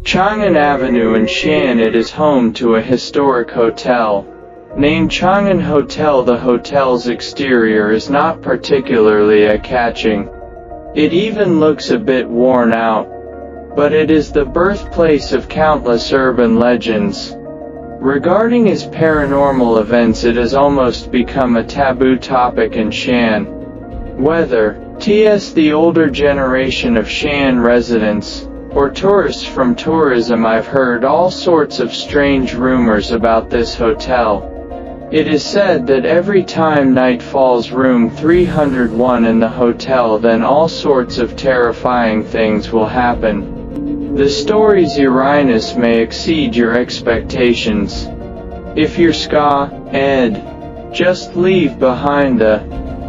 Chang'an Avenue in Xi'an. It is home to a historic hotel named Chang'an Hotel. The hotel's exterior is not particularly eye-catching. It even looks a bit worn out. But it is the birthplace of countless urban legends. Regarding its paranormal events, it has almost become a taboo topic in Xi'an. Whether it's the older generation of Xi'an residents, or tourists from tourism, I've heard all sorts of strange rumors about this hotel. It is said that every time night falls, room 301 in the hotel, then all sorts of terrifying things will happen. The stories Uranus may exceed your expectations. If you're Xi'an, just leave behind the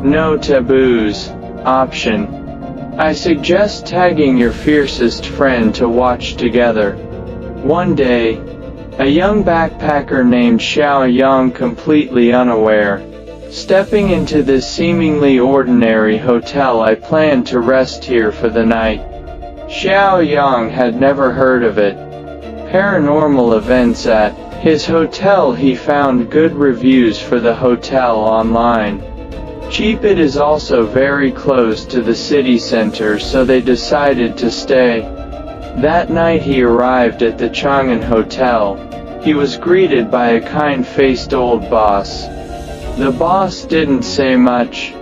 no taboos option. I suggest tagging your fiercest friend to watch together. One day, a young backpacker named Xi'an, completely unaware, stepping into this seemingly ordinary hotel. I planned to rest here for the night. Xi'an had never heard of it. Paranormal events at his hotel. He found good reviews for the hotel online. Cheap. It is also very close to the city center, so they decided to stay. That night he arrived at the Chang'an Hotel. He was greeted by a kind-faced old boss. The boss didn't say much.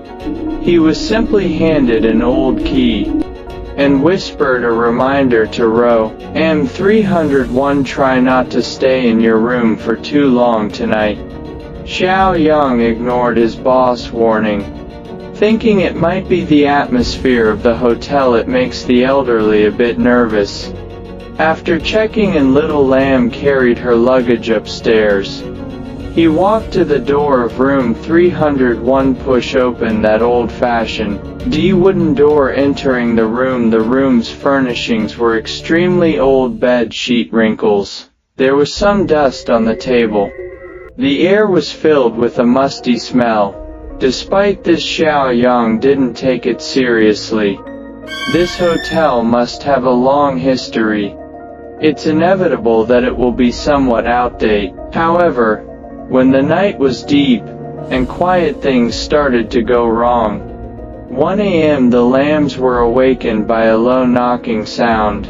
He was simply handed an old key and whispered a reminder to row M301. Try not to stay in your room for too long tonight. Xi'an ignored his boss' warning, thinking it might be the atmosphere of the hotel. It makes the elderly a bit nervous. After checking in, little lamb carried her luggage upstairs. He walked to the door of room 301, push open that old-fashioned wooden door. Entering the room, the room's furnishings were extremely old. Bed sheet wrinkles. There was some dust on the table. The air was filled with a musty smell. Despite this, Xi'an didn't take it seriously. This hotel must have a long history. It's inevitable that it will be somewhat outdated. However, when the night was deep and quiet, things started to go wrong. 1 a.m. the lambs were awakened by a low knocking sound.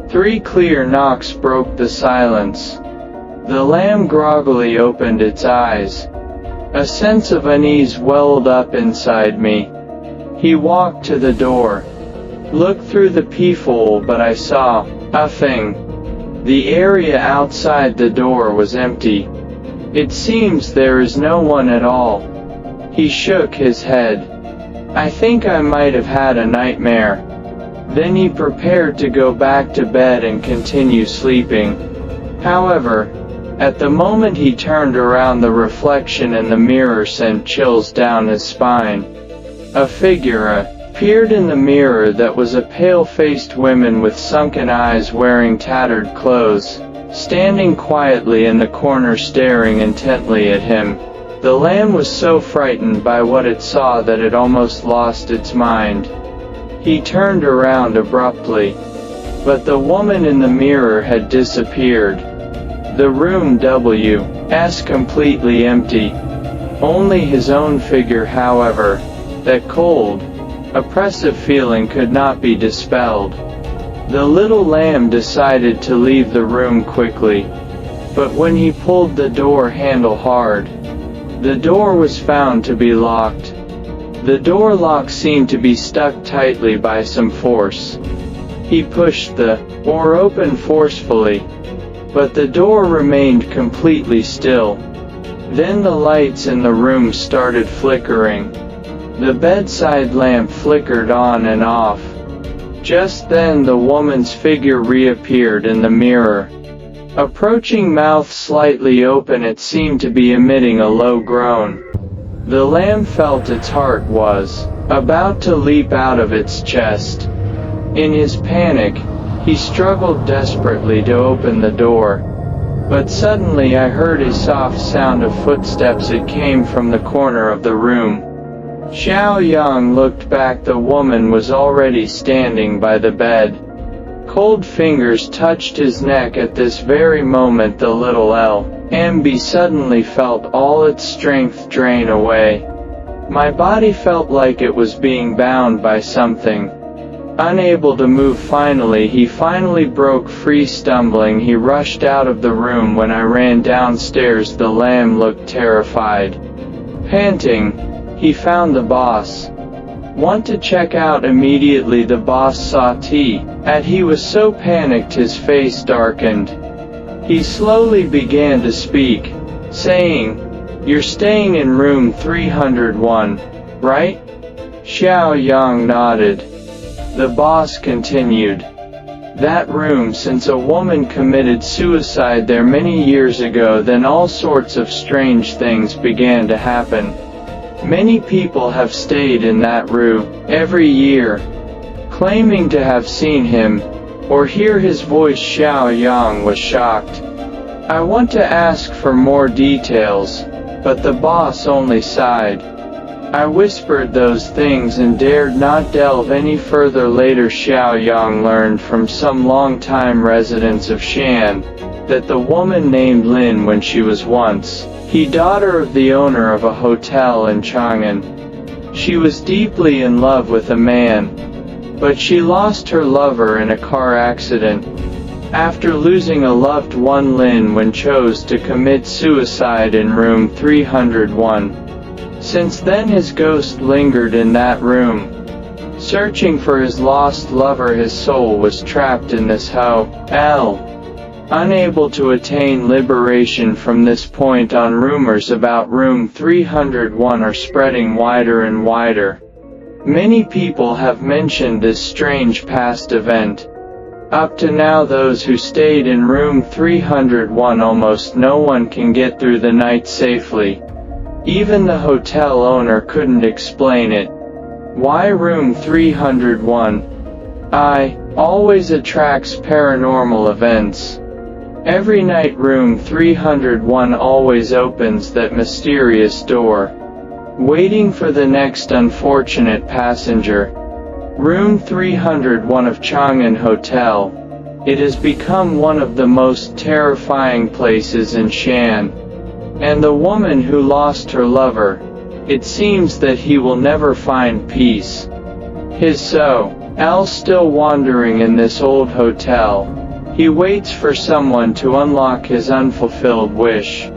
3 clear knocks broke the silence. The lamb groggily opened its eyes. A sense of unease welled up inside me. He walked to the door, looked through the peephole, but I saw nothing. The area outside the door was empty. It seems there is no one at all. He shook his head. I think I might have had a nightmare. Then he prepared to go back to bed and continue sleeping. However, at the moment he turned around, the reflection in the mirror sent chills down his spine. A figure appeared in the mirror. That was a pale-faced woman with sunken eyes, wearing tattered clothes, standing quietly in the corner, staring intently at him. The lamb was so frightened by what it saw that it almost lost its mind. He turned around abruptly, but the woman in the mirror had disappeared. The room was completely empty. Only his own figure, however. That cold, oppressive feeling could not be dispelled. The little lamb decided to leave the room quickly, but when he pulled the door handle hard, the door was found to be locked. The door lock seemed to be stuck tightly by some force. He pushed the door open forcefully, but the door remained completely still. Then the lights in the room started flickering. The bedside lamp flickered on and off. Just then the woman's figure reappeared in the mirror. Approaching, mouth slightly open, it seemed to be emitting a low groan. The lamb felt its heart was about to leap out of its chest. In his panic, he struggled desperately to open the door. But suddenly I heard a soft sound of footsteps. It came from the corner of the room. Xi'an looked back. The woman was already standing by the bed, Cold fingers touched his neck. At this very moment the little L.M.B. suddenly felt all its strength drain away. My body felt like it was being bound by something. Unable to move, he finally broke free. Stumbling, he rushed out of the room. When I ran downstairs, the lamb looked terrified. Panting, he found the boss. Want to check out immediately. The boss saw he was so panicked his face darkened. He slowly began to speak, saying, "You're staying in room 301, right?" Xiaoyang nodded. The boss continued, "That room, since a woman committed suicide there many years ago, then all sorts of strange things began to happen. Many people have stayed in that room every year, claiming to have seen him, or hear his voice." Xiaoyang was shocked. "I want to ask for more details, but the boss only sighed." I whispered those things and dared not delve any further. Later, Xiaoyang learned from some long-time residents of Xi'an that the woman named Lin, when she was once daughter of the owner of a hotel in Chang'an. She was deeply in love with a man, but she lost her lover in a car accident. After losing a loved one, Lin chose to commit suicide in room 301. Since then his ghost lingered in that room, searching for his lost lover. His soul was trapped in this hotel. Unable to attain liberation from this point on, rumors about room 301 are spreading wider and wider. Many people have mentioned this strange past event. Up to now, those who stayed in room 301, almost no one can get through the night safely. Even the hotel owner couldn't explain it. Why room 301 always attracts paranormal events. Every night room 301 always opens that mysterious door, waiting for the next unfortunate passenger. Room 301 of Chang'an Hotel. It has become one of the most terrifying places in Xi'an. And the woman who lost her lover, it seems that he will never find peace. His soul still wandering in this old hotel. He waits for someone to unlock his unfulfilled wish.